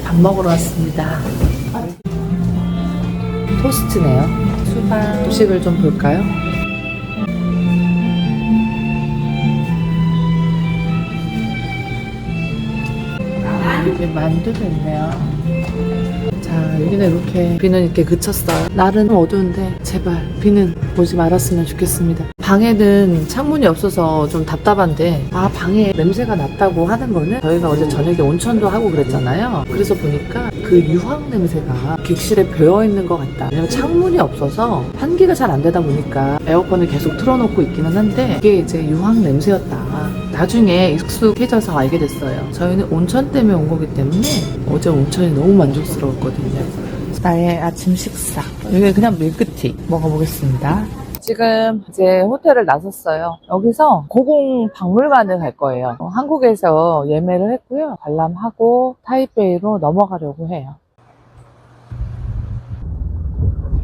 밥 먹으러 왔습니다. 토스트네요. 수박 도식을 좀 볼까요? 여기 만두도 있네요. 자, 여기는 이렇게 비는 이렇게 그쳤어요. 날은 어두운데 제발 비는 오지 말았으면 좋겠습니다. 방에는 창문이 없어서 좀 답답한데, 방에 냄새가 났다고 하는 거는 저희가 어제 저녁에 온천도 하고 그랬잖아요. 그래서 보니까 그 유황 냄새가 객실에 배어있는 것 같다. 왜냐면 창문이 없어서 환기가 잘 안 되다 보니까 에어컨을 계속 틀어놓고 있기는 한데, 이게 이제 유황 냄새였다. 나중에 익숙해져서 알게 됐어요. 저희는 온천 때문에 온 거기 때문에 어제 온천이 너무 만족스러웠거든요. 나의 아침 식사. 여기 그냥 밀크티 먹어보겠습니다. 지금 이제 호텔을 나섰어요. 여기서 고궁 박물관을 갈 거예요. 한국에서 예매를 했고요. 관람하고 타이베이로 넘어가려고 해요.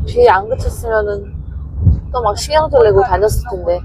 비 안 그쳤으면은 또 막 신경질 내고 다녔을 텐데.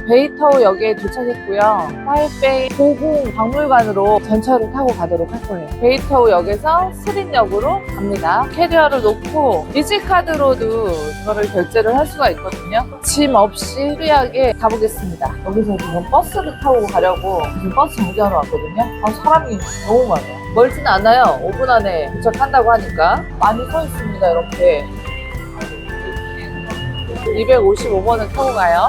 베이터우역에 도착했고요. 타이베이 고궁 박물관으로 전철을 타고 가도록 할 거예요. 베이터우역에서 스린역으로 갑니다. 캐리어를 놓고 이지카드로도 이거를 결제를 할 수가 있거든요. 짐 없이 프리하게 가보겠습니다. 여기서 지금 버스를 타고 가려고 지금 버스 정지하러 왔거든요. 사람이 너무 많아요. 멀지는 않아요. 5분 안에 도착한다고 하니까. 많이 서 있습니다. 이렇게 255번을 타고 가요.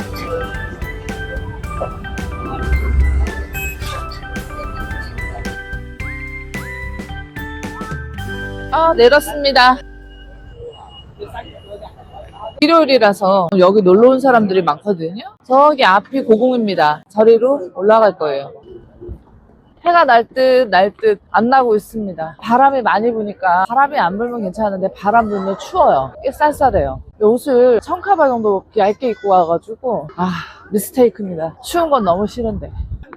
내렸습니다. 일요일이라서 여기 놀러 온 사람들이 많거든요. 저기 앞이 고궁입니다. 저리로 올라갈 거예요. 해가 날 듯 안 나고 있습니다. 바람이 많이 부니까, 바람이 안 불면 괜찮은데 바람 불면 추워요. 꽤 쌀쌀해요. 옷을 청카바 정도 얇게 입고 와가지고 미스테이크입니다. 추운 건 너무 싫은데.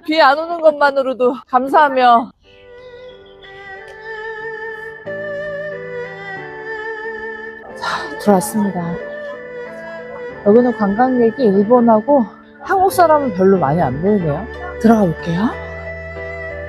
비 안 오는 것만으로도 감사하며 들어왔습니다. 여기는 관광객이 일본하고 한국 사람은 별로 많이 안 보이네요. 들어가 볼게요.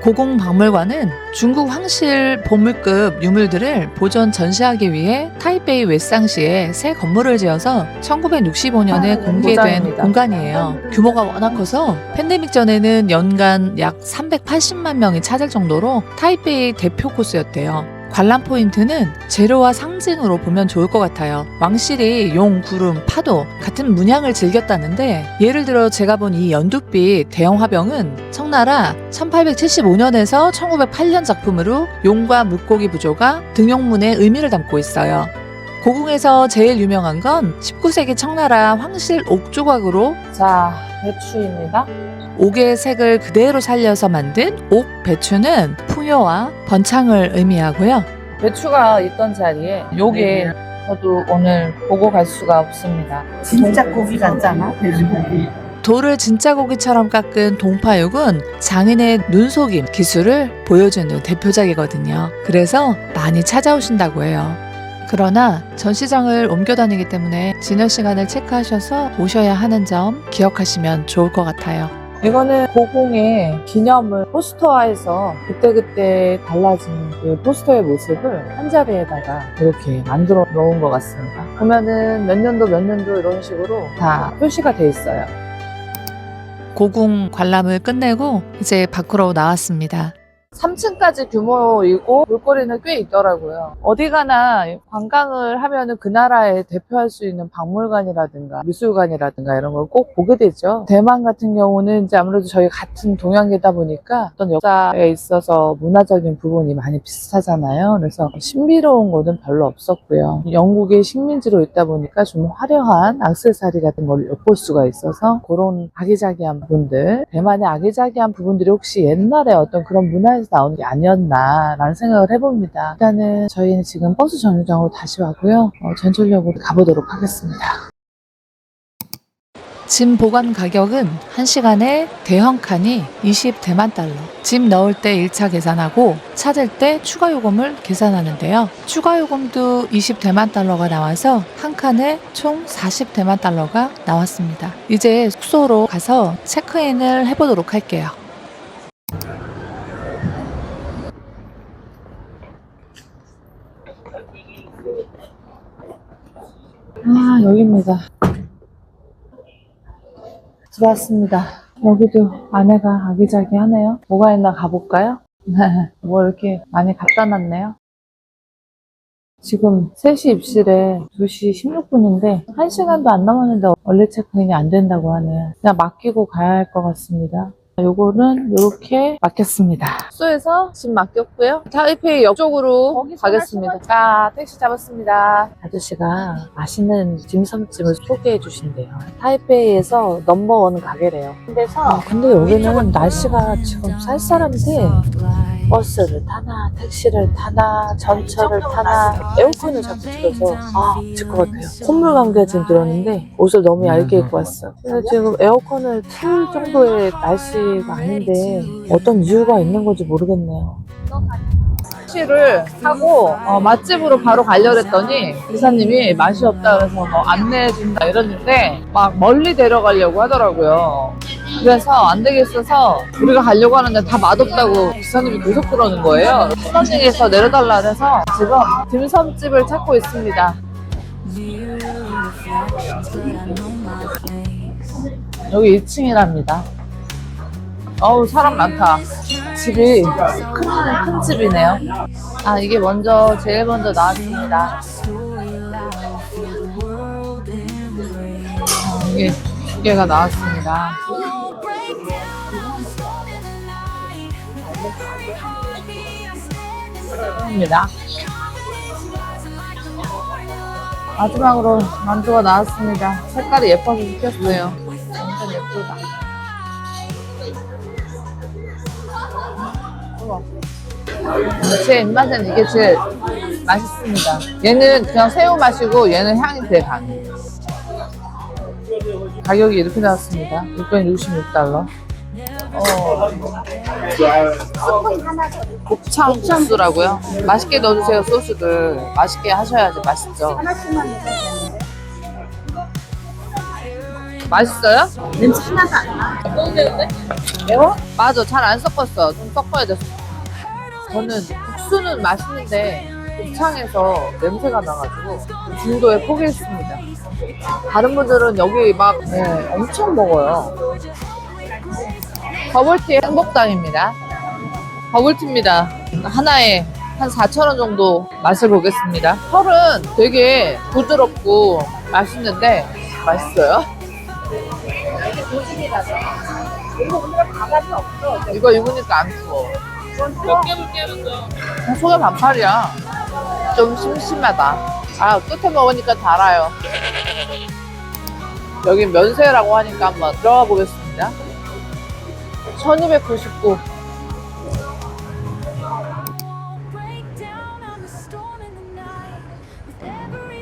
고궁 박물관은 중국 황실 보물급 유물들을 보존 전시하기 위해 타이베이 웨상시에 새 건물을 지어서 1965년에 공개된 모장입니다. 공간이에요. 규모가 워낙 커서 팬데믹 전에는 연간 약 380만 명이 찾을 정도로 타이베이 대표 코스였대요. 관람 포인트는 재료와 상징으로 보면 좋을 것 같아요. 왕실이 용, 구름, 파도 같은 문양을 즐겼다는데, 예를 들어 제가 본 이 연두빛 대형 화병은 청나라 1875년에서 1908년 작품으로 용과 물고기 부조가 등용문에 의미를 담고 있어요. 고궁에서 제일 유명한 건 19세기 청나라 황실 옥 조각으로, 배추입니다. 옥의 색을 그대로 살려서 만든 옥 배추는 풍요와 번창을 의미하고요. 배추가 있던 자리에 요게 저도 오늘 보고 갈 수가 없습니다. 진짜 고기 같잖아, 돼지고기. 돌을 진짜 고기처럼 깎은 동파육은 장인의 눈속임 기술을 보여주는 대표작이거든요. 그래서 많이 찾아오신다고 해요. 그러나 전시장을 옮겨 다니기 때문에 지난 시간을 체크하셔서 오셔야 하는 점 기억하시면 좋을 것 같아요. 이거는 고궁의 기념을 포스터화해서 그때그때 달라진 그 포스터의 모습을 한 자리에다가 이렇게 만들어 놓은 것 같습니다. 보면은 몇 년도 이런 식으로 다 표시가 돼 있어요. 고궁 관람을 끝내고 이제 밖으로 나왔습니다. 3층까지 규모이고 볼거리는 꽤 있더라고요. 어디 가나 관광을 하면은 그 나라에 대표할 수 있는 박물관이라든가 미술관이라든가 이런 걸 꼭 보게 되죠. 대만 같은 경우는 이제 아무래도 저희 같은 동양계다 보니까 어떤 역사에 있어서 문화적인 부분이 많이 비슷하잖아요. 그래서 신비로운 곳은 별로 없었고요. 영국의 식민지로 있다 보니까 좀 화려한 액세서리 같은 걸 엿볼 수가 있어서 그런 아기자기한 부분들, 대만의 아기자기한 부분들이 혹시 옛날에 어떤 그런 문화에서 나온 게 아니었나라는 생각을 해봅니다. 일단은 저희는 지금 버스 정류장으로 다시 왔고요. 전철역으로 가보도록 하겠습니다. 짐 보관 가격은 1시간에 대형 칸이 20대만 달러. 짐 넣을 때 1차 계산하고 찾을 때 추가 요금을 계산하는데요. 추가 요금도 20대만 달러가 나와서 한 칸에 총 40대만 달러가 나왔습니다. 이제 숙소로 가서 체크인을 해보도록 할게요. 아, 여기입니다. 들어왔습니다. 여기도 안에가 아기자기하네요. 뭐가 있나 가볼까요? 뭐 이렇게 많이 갖다 놨네요. 지금 3시 입실에 2시 16분인데 1시간도 안 남았는데 얼리 체크인이 안 된다고 하네요. 그냥 맡기고 가야 할 것 같습니다. 요거는 이렇게 맡겼습니다. 숙소에서 짐 맡겼고요. 타이페이 역 쪽으로 가겠습니다. 자, 택시 잡았습니다. 아저씨가 맛있는 dimsum집을 소개해 주신대요. 타이페이에서 넘버원 가게래요. 근데 여기는 날씨가 지금 쌀쌀한데 버스를 타나 택시를 타나 전철을 타나 에어컨을 자꾸 틀어서 미칠 것 같아요. 콧물 감기가 지금 들었는데 옷을 너무 얇게 입고 왔어요. 근데 지금 에어컨을 틀 정도의 날씨가 아닌데 어떤 이유가 있는 건지 모르겠네요. 택시를 타고 맛집으로 바로 가려고 했더니 기사님이 맛이 없다 그래서 안내해준다 이러는데 막 멀리 데려가려고 하더라고요. 그래서 안 되겠어서 우리가 가려고 하는데 다 맛없다고 기사님이 계속 그러는 거예요. 수원역에서 내려달라 해서 지금 딤섬집을 찾고 있습니다. 여기 2층이랍니다. 어우, 사람 많다. 집이 큰 집이네요. 이게 제일 먼저 나왔습니다. 이게 2개가 나왔습니다. 입니다. 마지막으로 만두가 나왔습니다. 색깔이 예뻐서 시켰어요. 완전 예쁘다. 제 입맛엔 이게 제일 맛있습니다. 얘는 그냥 새우 맛이고 얘는 향이 되게 강해요. 가격이 이렇게 나왔습니다. 666달러. 곱창 국수라고요? 맛있게 넣어주세요. 소스를 맛있게 하셔야지 맛있죠. 맛있어요? 냄새 하나도 안 나. 섞어되는데? 매워? 맞아, 잘 안 섞었어. 좀 섞어야 돼. 저는 국수는 맛있는데 곱창에서 냄새가 나가지고 중도에 포기했습니다. 다른 분들은 여기 막 엄청 먹어요. 버블티 행복당입니다. 버블티입니다. 하나에 한 4,000원 정도 맛을 보겠습니다. 털은 되게 부드럽고 맛있는데 맛있어요. 이거 입으니까 안 추워. 몇 개를 깨는데? 속에 반팔이야. 좀 심심하다. 끝에 먹으니까 달아요. 여기 면세라고 하니까 한번 들어가 보겠습니다. 1299.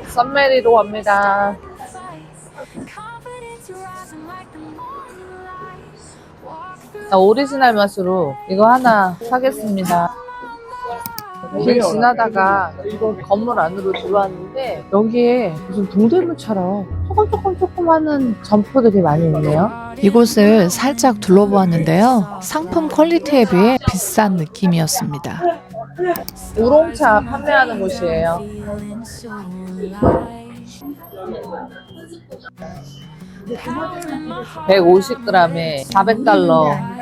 썸메리로 갑니다. 오리지널 맛으로 이거 하나 사겠습니다. 길 지나다가 건물 안으로 들어왔는데 여기에 무슨 동대문처럼 조금 하는 점포들이 많이 있네요. 이곳을 살짝 둘러보았는데요. 상품 퀄리티에 비해 비싼 느낌이었습니다. 우롱차 판매하는 곳이에요. 150g에 400달러.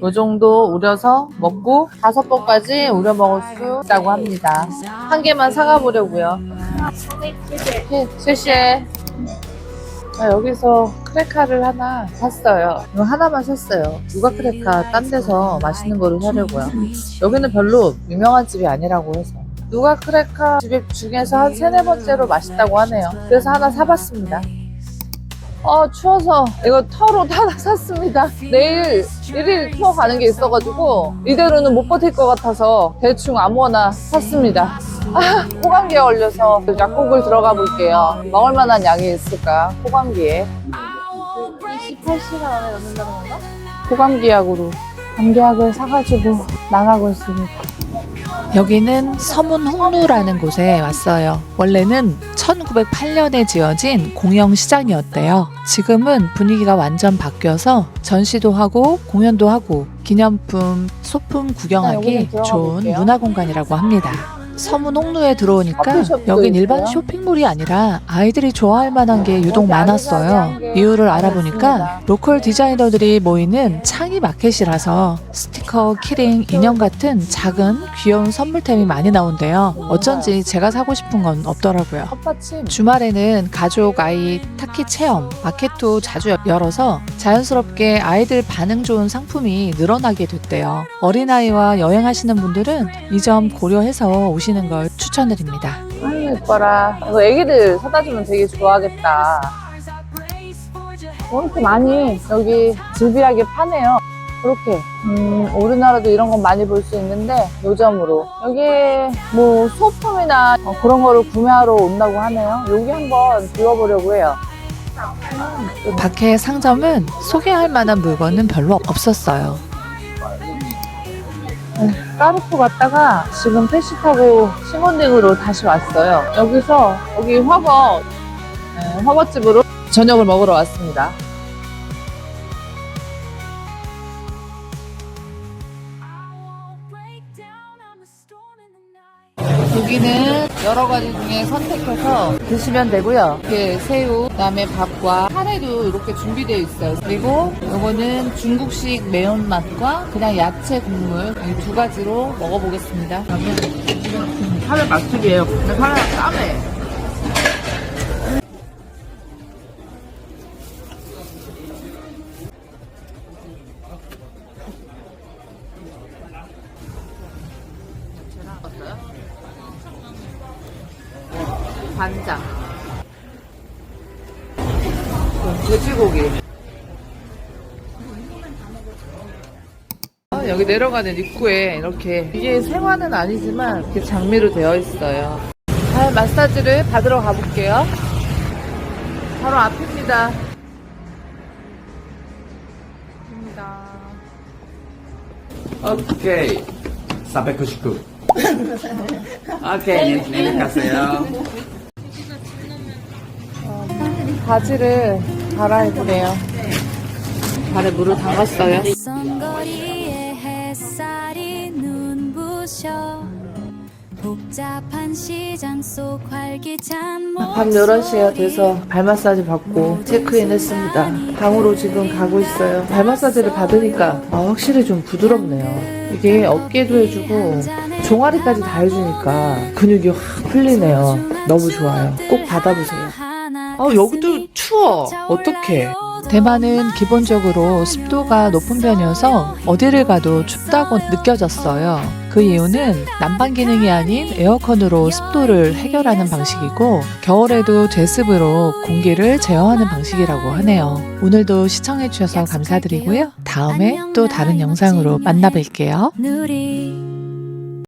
이 정도 우려서 먹고 5번까지 우려 먹을 수 있다고 합니다. 한 개만 사가 보려고요. 쉐쉐. 여기서 크레카를 하나 샀어요. 이거 하나만 샀어요. 누가 크레카 딴 데서 맛있는 거를 사려고요. 여기는 별로 유명한 집이 아니라고 해서. 누가 크레카 집 중에서 한 3-4번째로 맛있다고 하네요. 그래서 하나 사봤습니다. 추워서 이거 털옷 하나 샀습니다. 내일 1일 투어 가는 게 있어가지고 이대로는 못 버틸 것 같아서 대충 아무거나 샀습니다. 호감기에 걸려서 약국을 들어가 볼게요. 먹을 만한 양이 있을까? 호감기에. 28시간 안에 넣는다는 건가? 호감계약으로 감계약을 사가지고 나가고 있습니다. 여기는 서문 홍루라는 곳에 왔어요. 원래는 1908년에 지어진 공영시장이었대요. 지금은 분위기가 완전 바뀌어서 전시도 하고 공연도 하고 기념품, 소품 구경하기 좋은 볼게요. 문화공간이라고 합니다. 서문 홍루에 들어오니까 커피숍도 여긴 일반 있어요? 쇼핑몰이 아니라 아이들이 좋아할 만한 게 유독 많았어요. 이유를 알아보니까 로컬 디자이너들이 모이는 창의 마켓이라서 스티커, 키링, 인형 같은 작은 귀여운 선물템이 많이 나온대요. 어쩐지 제가 사고 싶은 건 없더라고요. 주말에는 가족, 아이, 타키 체험, 마켓도 자주 열어서 자연스럽게 아이들 반응 좋은 상품이 늘어나게 됐대요. 어린아이와 여행하시는 분들은 이 점 고려해서 오시는 걸 추천드립니다. 아유 예뻐라. 이거 애기들 사다 주면 되게 좋아하겠다. 이렇게 많이 여기 즐비하게 파네요. 이렇게 우리나라도 이런 건 많이 볼 수 있는데 노점으로 여기 뭐 소품이나 그런 거를 구매하러 온다고 하네요. 여기 한번 둘러보려고 해요. 밖에 상점은 소개할 만한 물건은 별로 없었어요. 까르푸 갔다가 지금 택시 타고 시몬딩으로 다시 왔어요. 여기서 여기 화거집으로 저녁을 먹으러 왔습니다. 여기는 여러 가지 중에 선택해서 드시면 되고요. 이렇게 새우, 그다음에 밥과 카레도 이렇게 준비되어 있어요. 그리고 이거는 중국식 매운맛과 그냥 야채 국물 이 두 가지로 먹어보겠습니다. 카레 맛집이에요. 근데 카레가 싸네. 간장, 돼지고기. 여기 내려가는 입구에 이렇게 이게 생화는 아니지만 이렇게 장미로 되어 있어요. 발 마사지를 받으러 가볼게요. 바로 앞입니다. 오케이. 499. 오케이, 내려가세요. 바지를 갈아입으래요. 발에 물을 담갔어요. 선거리에 햇살이 눈부셔 복잡한 시장 속 활기찬 밤 11시가 돼서 발 마사지 받고 체크인 했습니다. 방으로 지금 가고 있어요. 발 마사지를 받으니까 확실히 좀 부드럽네요. 이게 어깨도 해주고 종아리까지 다 해주니까 근육이 확 풀리네요. 너무 좋아요. 꼭 받아보세요. 여기도 추워. 어떡해. 대만은 기본적으로 습도가 높은 편이어서 어디를 가도 춥다고 느껴졌어요. 그 이유는 난방 기능이 아닌 에어컨으로 습도를 해결하는 방식이고 겨울에도 제습으로 공기를 제어하는 방식이라고 하네요. 오늘도 시청해주셔서 감사드리고요. 다음에 또 다른 영상으로 만나뵐게요. 누리